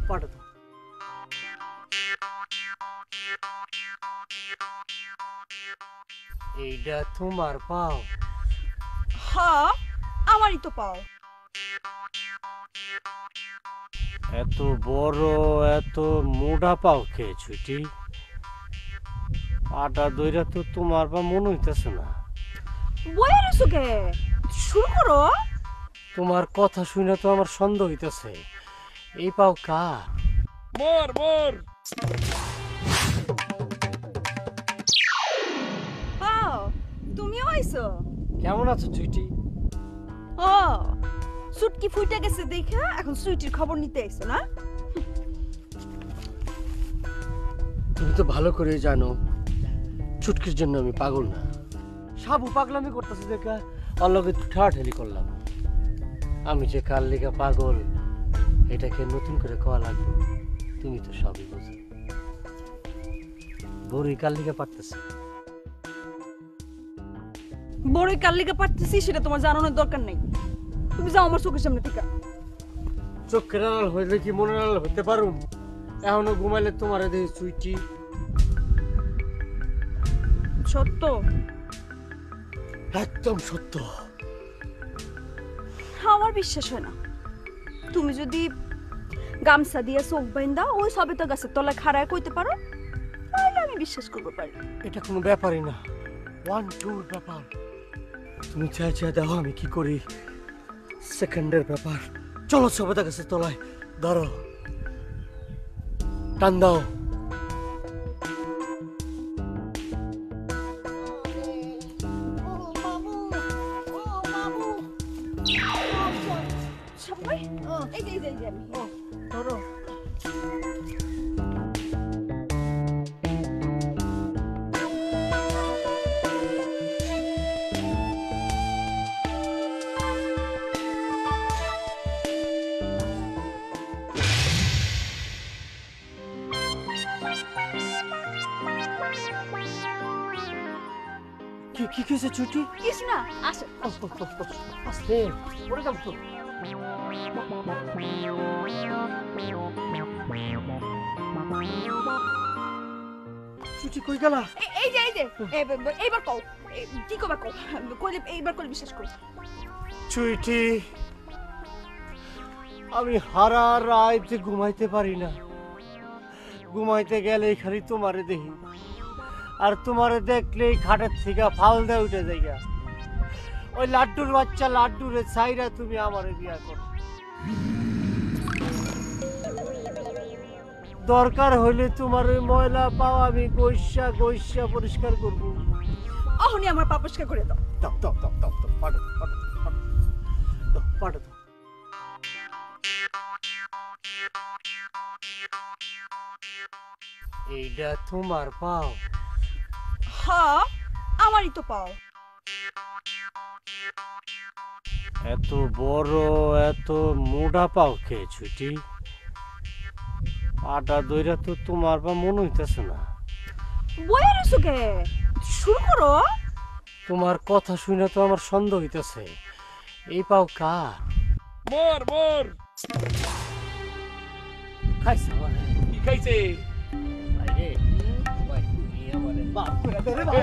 পাটা দাও। এইটা তোমার পাও? হ্যাঁ, আমারই তো পাও। এত বড় এত মোটা পাও কে ছুটি? পাটা দইরা তো তোমার পা মনে হইতেছে না। বইয়ের সুকে শুরু করো। তোমার কথা শুনে তো আমার সন্দেহ হইতেছে। এই পাও কার? মোর মোর পাও তুমিও আইছো? কেমন আছো চুইটি? ও সুটকি ফুইটা গেছে দেখা এখন সুইটির খবর নিতে আইছো না? তুমি তো ভালো করে জানো চুটকির জন্য আমি পাগল না। সাবু পাগলামি করতেছে দেখা অল্লগে ঠাঠালি করলাম। আমি যে কার লিগা পাগল এটাকে নতুন করে কওয়া লাগবে। তুমি তো সবই বুঝো। বড়ই কার লিগা পারতেছে। বড়ই কার লিগে পারতেছি সেটা তোমার জানানোর দরকার নেই। তুমি যাও আমার চোখের সামনে থেকে। চোখের আড়াল হইলে কি মনের আড়াল হইতে পারুম? এখনো ঘুমাইলে তোমার দেখি চুইটি। সত্য? একদম সত্য। আমার বিশ্বাস হয় না। তুমি যদি গামছা দিয়ে চোখ বাইন্দা ওই সবেতা গাছের তলায় খাড়ায় কইতে পারো তাহলে আমি বিশ্বাস করবো পারি। এটা কোনো ব্যাপারই না, 1-2 ব্যাপার। তুমি চাই চাই দেখো আমি কি করি। সেকেন্ডের ব্যাপার। চলো সবেতা গাছের তলায়। ধরো, টান দাও। সবাই এই যে আমি ধরো। কি কি কিসে ছুটি? কিছু না, আসো। আস্তে পড়ে যাম তো। ছুটি কই গেলা? এই যে এইবার কও। কি কবা কও? কইলে এইবার করে বিশ্বাস করো। চুইটি, আমি হারা রাত ঘুমাইতে পারি না। ঘুমাইতে গেলে খালি তোমারে দেখি, আর তোমারে দেখলেই খাটের থেকে ফাল দেয় উঠে যাইগা। ওই লাড্ডুর বাচ্চা লাড্ডুরে চাইরা তুমি আমারে বিয়া করো। দরকার হইলে তোমার ওই ময়লা পাও আমি গৈসা গৈসা পরিষ্কার করব। অহনি আমার পা পরিষ্কার করে দাও। দাও দাও দাও দাও দাও, পাঠো পাঠো পাঠো দাও, পাঠো দাও। এইটা তোমার পাও? হ্যাঁ, আমারই তো পাও। এত বড় এত মোটা পাও কে ছুটি? পাটা দইরা তো তোমার পা মনে হইতেছে না। বইয়ের সুকে শুরু করো। তোমার কথা শুনে তো আমার সন্দেহ হইতেছে। এই পাও কার? মোর মোর খাইছে আমারে। কি খাইছে? আরে, ওই, আমারে বাপ করে ধরে বাপ।